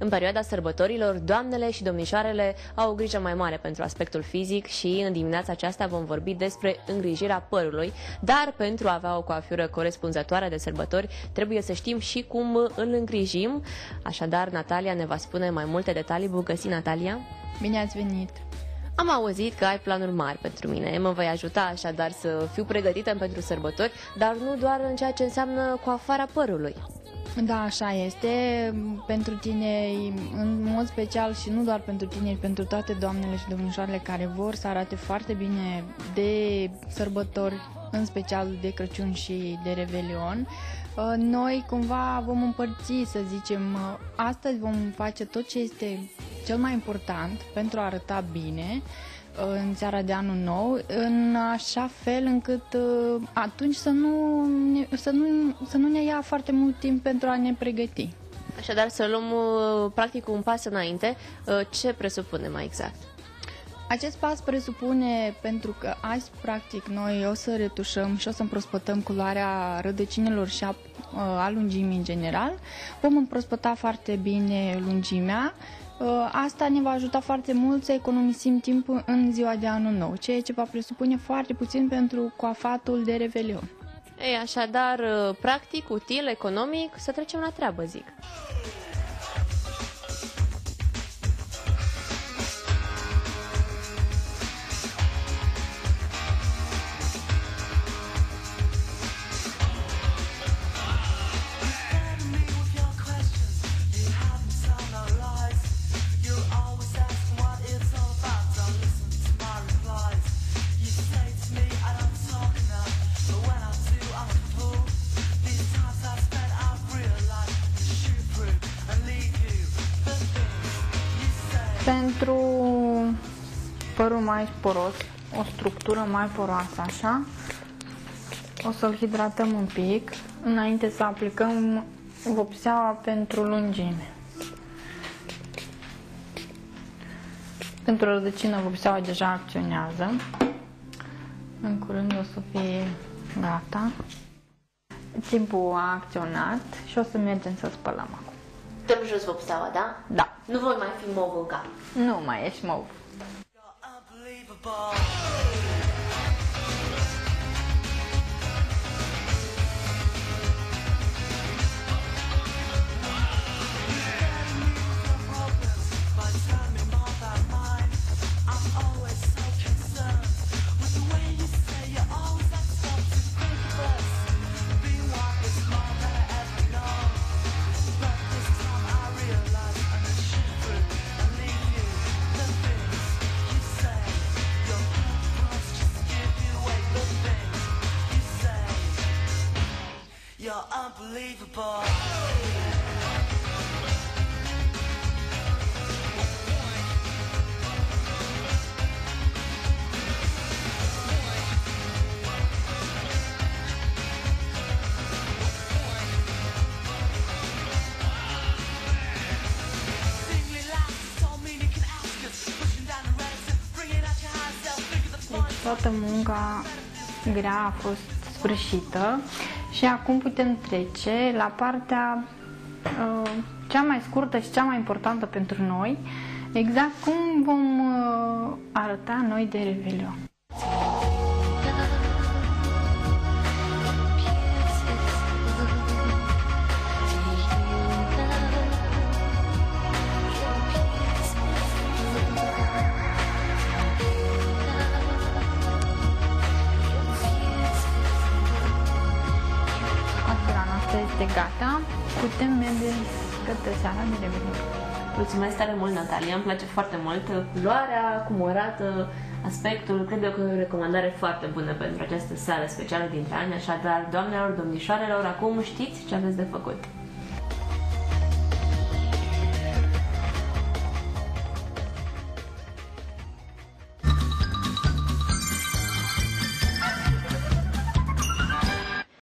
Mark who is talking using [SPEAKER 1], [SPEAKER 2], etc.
[SPEAKER 1] În perioada sărbătorilor, doamnele și domnișoarele au o grijă mai mare pentru aspectul fizic și în dimineața aceasta vom vorbi despre îngrijirea părului, dar pentru a avea o coafură corespunzătoare de sărbători trebuie să știm și cum îl îngrijim. Așadar, Natalia ne va spune mai multe detalii. Bun găsit, Natalia!
[SPEAKER 2] Bine ați venit!
[SPEAKER 1] Am auzit că ai planuri mari pentru mine. Mă vei ajuta așadar să fiu pregătită pentru sărbători, dar nu doar în ceea ce înseamnă coafarea părului.
[SPEAKER 2] Da, așa este. Pentru tineri, în mod special și nu doar pentru tineri, pentru toate doamnele și domnișoarele care vor să arate foarte bine de sărbători, în special de Crăciun și de Revelion. Noi cumva vom împărți, să zicem, astăzi vom face tot ce este cel mai important pentru a arăta bine în seara de anul nou, în așa fel încât atunci să nu ne ia foarte mult timp pentru a ne pregăti.
[SPEAKER 1] Așadar, să luăm practic un pas înainte. Ce presupune mai exact?
[SPEAKER 2] Acest pas presupune, pentru că azi practic noi o să retușăm și o să împrospătăm culoarea rădăcinilor și a lungimii în general, vom împrospăta foarte bine lungimea. Asta ne va ajuta foarte mult să economisim timp în ziua de anul nou, ceea ce va presupune foarte puțin pentru coafatul de Revelion.
[SPEAKER 1] Ei, așadar, practic, util, economic, să trecem la treabă, zic.
[SPEAKER 2] Pentru părul mai poros, o structură mai poroasă, așa, o să-l hidratăm un pic înainte să aplicăm vopseaua pentru lungime. Pentru rădăcină vopseaua deja acționează. În curând o să fie gata. Timpul a acționat și o să mergem să spălăm acum.
[SPEAKER 1] Dăm jos vopseaua, da?
[SPEAKER 2] Da.
[SPEAKER 1] Nu voi mai fi mov în cap.
[SPEAKER 2] Nu mai ești mov.
[SPEAKER 3] You're unbelievable.
[SPEAKER 2] Toată munca grea a fost sfârșită și acum putem trece la partea cea mai scurtă și cea mai importantă pentru noi, exact cum vom arăta noi de Revelion. Este gata, putem merge către seara de Revelion.
[SPEAKER 1] Mulțumesc tare mult, Natalia, îmi place foarte mult culoarea, cum arată, aspectul. Cred eu că e o recomandare foarte bună pentru această seară specială dintre ani. Așadar, doamnelor, domnișoarelor, acum știți ce aveți de făcut.